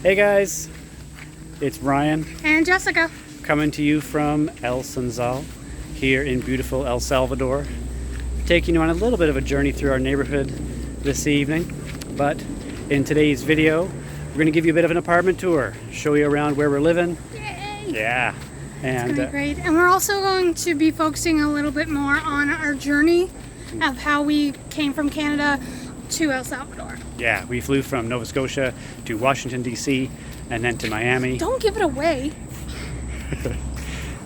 Hey guys, it's Ryan and Jessica coming to you from El Sunzal here in beautiful El Salvador, taking you on a little bit of a journey through our neighborhood this evening. But in today's video, we're going to give you a bit of an apartment tour, show you around where we're living. Yay! Yeah, and it's going to be great. And we're also going to be focusing a little bit more on our journey of how we came from Canada to El Salvador. Yeah, we flew from Nova Scotia to Washington, D.C., and then to Miami. Don't give it away.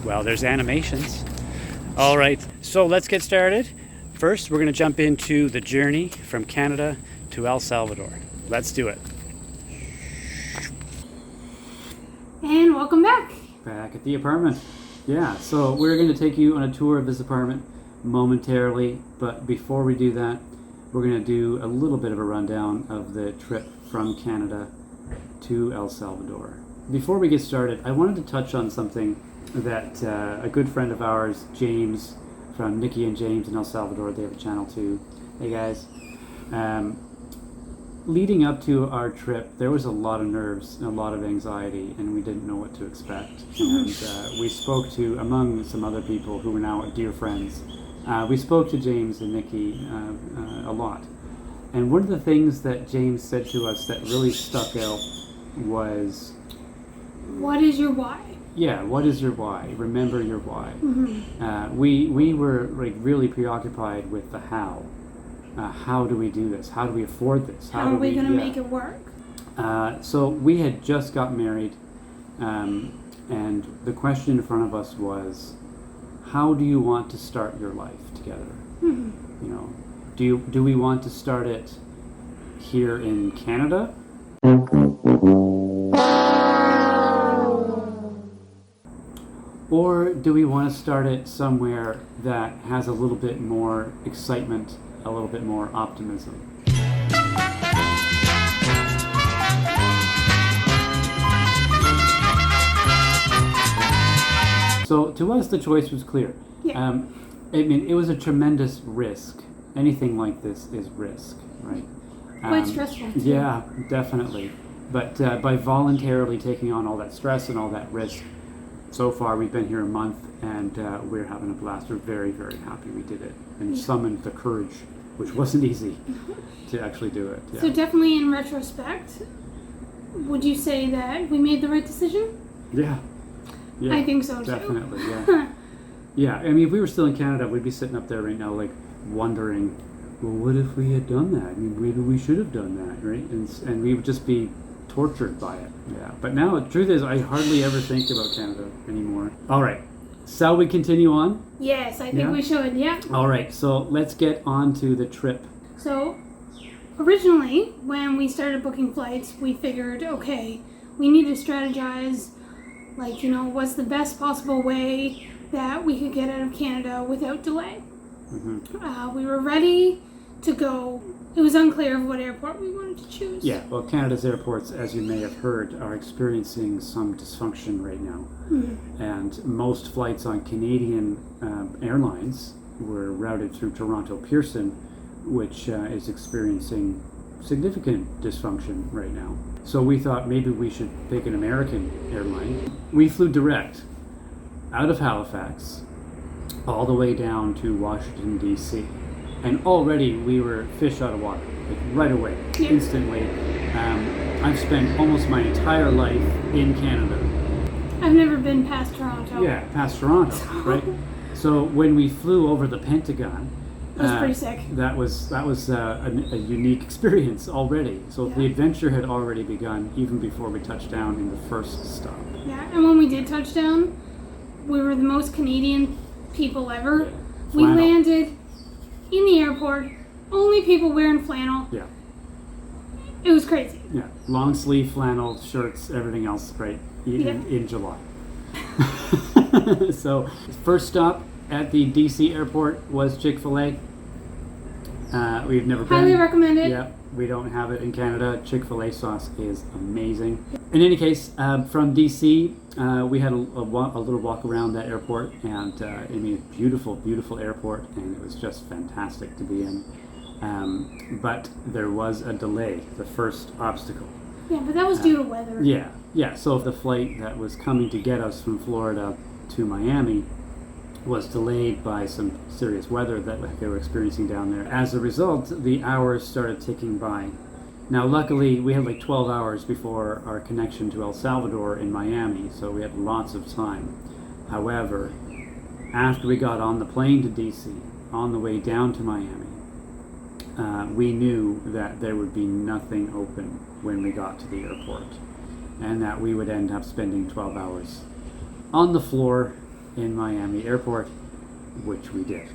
Well, there's animations. All right, so let's get started. First, we're going to jump into the journey from Canada to El Salvador. Let's do it. And welcome back. Back at the apartment. Yeah, so we're going to take you on a tour of this apartment momentarily, but before we do that, we're going to do a little bit of a rundown of the trip from Canada to El Salvador. Before we get started, I wanted to touch on something that a good friend of ours, James, from Nikki and James in El Salvador, they have a channel too. Hey guys. Leading up to our trip, there was a lot of nerves and a lot of anxiety, and we didn't know what to expect. And we spoke to, among some other people who are now dear friends, we spoke to James and Nikki a lot. And one of the things that James said to us that really stuck out was... What is your why? Yeah, what is your why? Remember your why. Mm-hmm. We were like really preoccupied with the how. How do we do this? How do we afford this? How are we going to make it work? So we had just got married, and the question in front of us was, how do you want to start your life together? Mm-hmm. You know, do we want to start it here in Canada? Or do we want to start it somewhere that has a little bit more excitement, a little bit more optimism? So to us, the choice was clear. Yeah. I mean, it was a tremendous risk. Anything like this is risk, right? Quite stressful. Too. Yeah, definitely. But by voluntarily taking on all that stress and all that risk, so far we've been here a month and we're having a blast. We're very, very happy we did it and summoned the courage, which wasn't easy, to actually do it. Yeah. So definitely in retrospect, would you say that we made the right decision? Yeah. Yeah, I think so, definitely, yeah. Yeah, I mean, if we were still in Canada, we'd be sitting up there right now, like, wondering, well, what if we had done that? I mean, maybe we should have done that, right? And we would just be tortured by it, yeah. But now, the truth is, I hardly ever think about Canada anymore. All right, shall we continue on? Yes, I think we should, yeah. All right, so let's get on to the trip. So, originally, when we started booking flights, we figured, okay, we need to strategize, like, you know, what's the best possible way that we could get out of Canada without delay. Mm-hmm. We were ready to go. It was unclear of what airport we wanted to choose. Yeah, well, Canada's airports, as you may have heard, are experiencing some dysfunction right now. Mm-hmm. And most flights on Canadian airlines were routed through Toronto Pearson, which is experiencing significant dysfunction right now. So we thought maybe we should pick an American airline. We flew direct out of Halifax all the way down to Washington, D.C. And already we were fish out of water, like right away, instantly. I've spent almost my entire life in Canada. I've never been past Toronto. Yeah, past Toronto, right? So when we flew over the Pentagon, it was pretty sick. That was a unique experience already. So the adventure had already begun even before we touched down in the first stop. Yeah, and when we did touch down, we were the most Canadian people ever. Yeah. We landed in the airport, only people wearing flannel. Yeah. It was crazy. Yeah, long sleeve flannel shirts, everything else, right? In July. So first stop at the DC airport was Chick-fil-A. We've never been. Highly recommend it. Yeah, we don't have it in Canada. Chick-fil-A sauce is amazing. In any case, from DC, we had a little walk around that airport, and I mean, beautiful, beautiful airport, and it was just fantastic to be in. But there was a delay, the first obstacle. Yeah, but that was due to weather. Yeah. So the flight that was coming to get us from Florida to Miami was delayed by some serious weather that they were experiencing down there. As a result, the hours started ticking by. Now, luckily, we had like 12 hours before our connection to El Salvador in Miami, so we had lots of time. However, after we got on the plane to DC, on the way down to Miami, we knew that there would be nothing open when we got to the airport, and that we would end up spending 12 hours on the floor in Miami airport, which we did.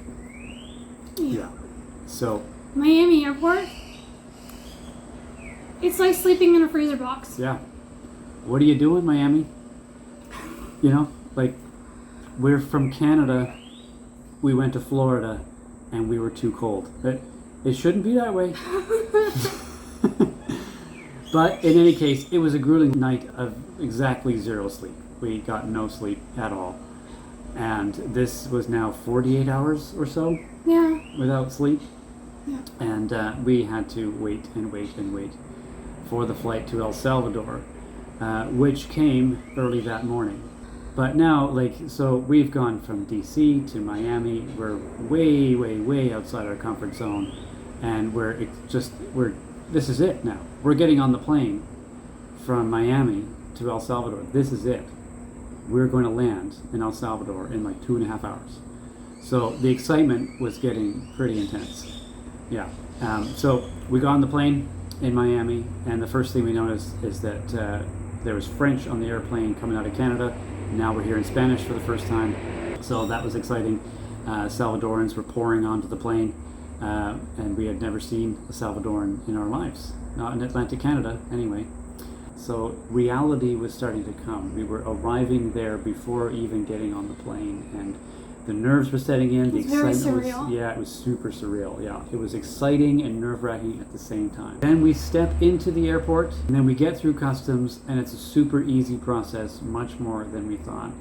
Yeah. So Miami airport, it's like sleeping in a freezer box. yeah. What are you doing, Miami? You know, like, we're from Canada, we went to Florida, and we were too cold. It shouldn't be that way. But in any case, it was a grueling night of exactly zero sleep. We got no sleep at all. And this was now 48 hours or so without sleep. Yeah. And we had to wait for the flight to El Salvador, which came early that morning. But now, so we've gone from DC to Miami. We're way outside our comfort zone, and this is it now. We're getting on the plane from Miami to El Salvador. This is it. We're going to land in El Salvador in like 2.5 hours. So the excitement was getting pretty intense. Yeah. So we got on the plane in Miami, and the first thing we noticed is that there was French on the airplane coming out of Canada. Now we're hearing Spanish for the first time. So that was exciting. Salvadorans were pouring onto the plane, and we had never seen a Salvadoran in our lives. Not in Atlantic Canada, anyway. So reality was starting to come. We were arriving there before even getting on the plane, and the nerves were setting in. The excitement was, it was super surreal. Yeah, it was exciting and nerve-wracking at the same time. Then we step into the airport, and then we get through customs, and it's a super easy process, much more than we thought.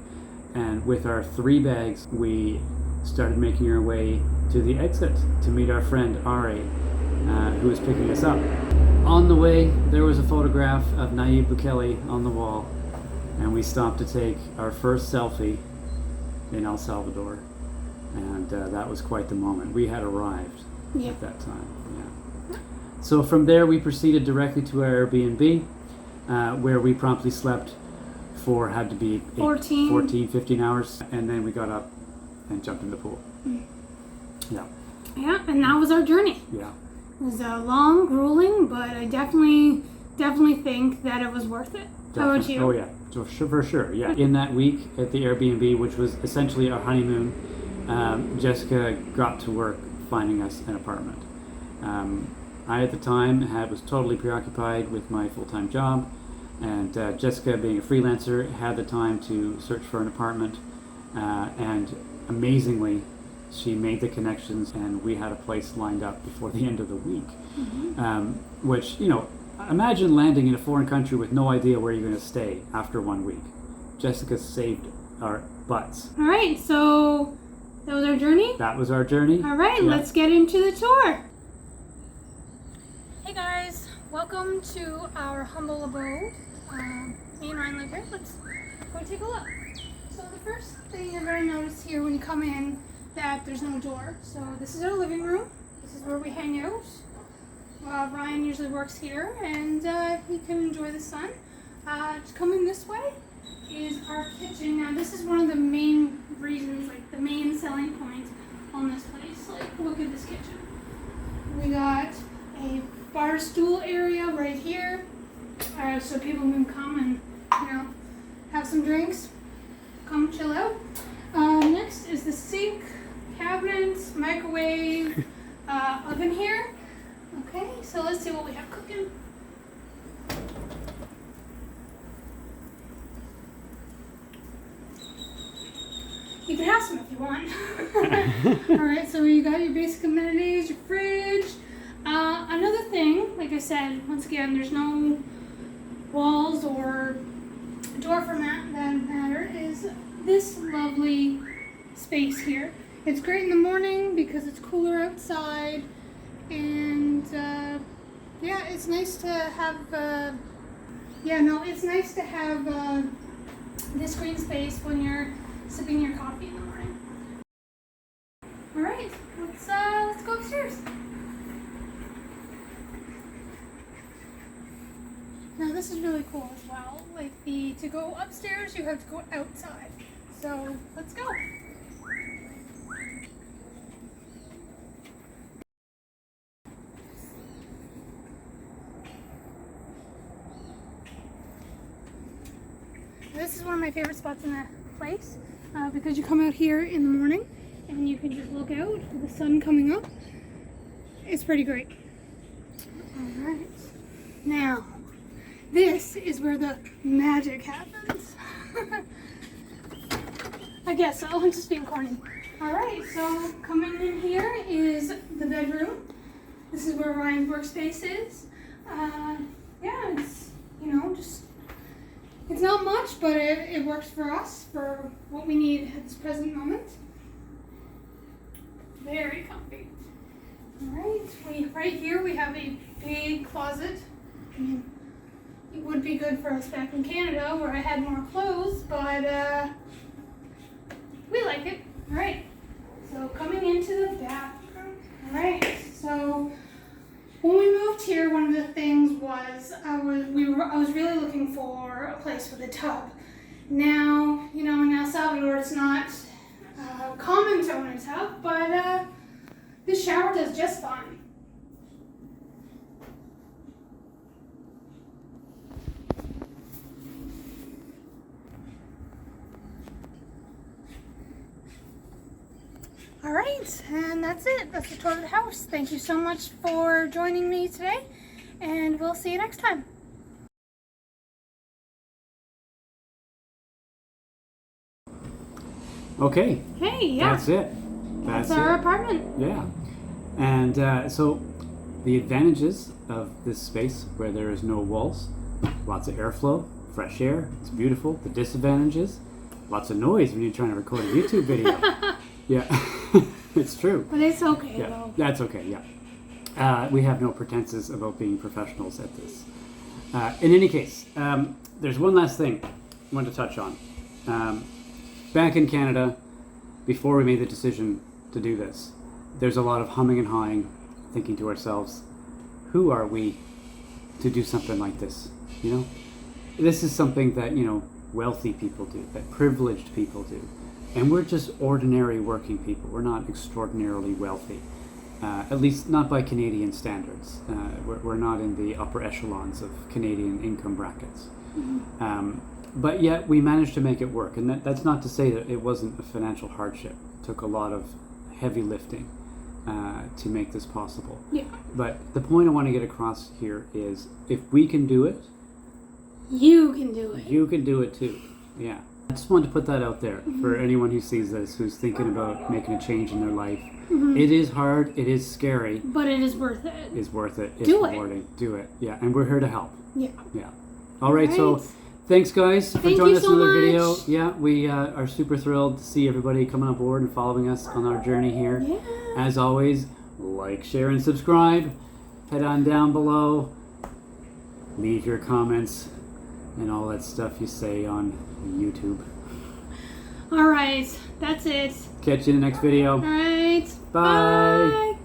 And with our 3 bags, we started making our way to the exit to meet our friend Ari, who was picking us up. On the way, there was a photograph of Nayib Bukele on the wall, and we stopped to take our first selfie in El Salvador, and that was quite the moment. We had arrived at that time. Yeah. So from there, we proceeded directly to our Airbnb, where we promptly slept for had to be 15 hours, and then we got up and jumped in the pool. Yeah. Yeah, and that was our journey. Yeah. It was long, grueling, but I definitely think that it was worth it. How about you? Oh yeah, for sure. Yeah. In that week at the Airbnb, which was essentially our honeymoon, Jessica got to work finding us an apartment. I at the time was totally preoccupied with my full-time job, and Jessica, being a freelancer, had the time to search for an apartment, and amazingly, she made the connections, and we had a place lined up before the end of the week. Which, imagine landing in a foreign country with no idea where you're going to stay after 1 week. Jessica saved our butts. All right, so that was our journey? That was our journey. All right, let's get into the tour. Hey guys, welcome to our humble abode. Me and Ryan live here. Let's go take a look. So the first thing you're going to notice here when you come in, that there's no door. So this is our living room. This is where we hang out. Ryan usually works here, and he can enjoy the sun. Just coming this way is our kitchen. Now this is one of the main reasons, the main selling point on this place. Look at this kitchen. We got a bar stool area right here, so people can come and have some drinks, come chill out. Next is the sink, cabinets, microwave, oven here. Okay, so let's see what we have cooking. You can have some if you want. Alright, so you got your basic amenities, your fridge. Another thing, like I said, once again, there's no walls or door for that matter, is this lovely space here. It's great in the morning because it's cooler outside, and it's nice to have Yeah, no, it's nice to have this green space when you're sipping your coffee in the morning. All right, let's go upstairs. Now this is really cool as well. Like to go upstairs, you have to go outside. So let's go. This is one of my favorite spots in the place because you come out here in the morning and you can just look out with the sun coming up. It's pretty great. All right. Now, this is where the magic happens. I guess so. I'm just being corny. All right. So coming in here is the bedroom. This is where Ryan's workspace is. Yeah, it's just. It's not much, but it works for us, for what we need at this present moment. Very comfy. Alright, right here we have a big closet. I mean, it would be good for us back in Canada where I had more clothes, but we like it. Alright, so coming into the bathroom. Alright, so when we moved here, one of the things was I was really looking for a place with a tub. Now, in El Salvador, it's not common to own a tub, but this shower does just fine. All right, and that's it. That's the tour of the house. Thank you so much for joining me today, and we'll see you next time. Okay. Hey, yeah. That's it. That's our apartment. Yeah. And so the advantages of this space where there is no walls, lots of airflow, fresh air, it's beautiful. The disadvantages, lots of noise when you're trying to record a YouTube video. Yeah, it's true. But it's okay, Yeah, though. that's okay, yeah. We have no pretenses about being professionals at this. In any case, there's one last thing I want to touch on. Back in Canada, before we made the decision to do this, there's a lot of humming and hawing, thinking to ourselves, who are we to do something like this? This is something that, wealthy people do, that privileged people do. And we're just ordinary working people. We're not extraordinarily wealthy, at least not by Canadian standards. We're not in the upper echelons of Canadian income brackets. Mm-hmm. But yet we managed to make it work. And that's not to say that it wasn't a financial hardship. It took a lot of heavy lifting to make this possible. Yeah. But the point I want to get across here is if we can do it, you can do it. You can do it too. Yeah. I just wanted to put that out there for anyone who sees this, who's thinking about making a change in their life. Mm-hmm. It is hard, it is scary. But it is worth it. It's worth it. It's do rewarding. It. Do it. Yeah, and we're here to help. Yeah. Yeah. All right, so thanks guys for joining us in another video. Yeah, we are super thrilled to see everybody coming on board and following us on our journey here. Yeah. As always, like, share, and subscribe. Head on down below. Leave your comments and all that stuff you say on YouTube. All right, that's it. Catch you in the next video. All right. Bye. Bye.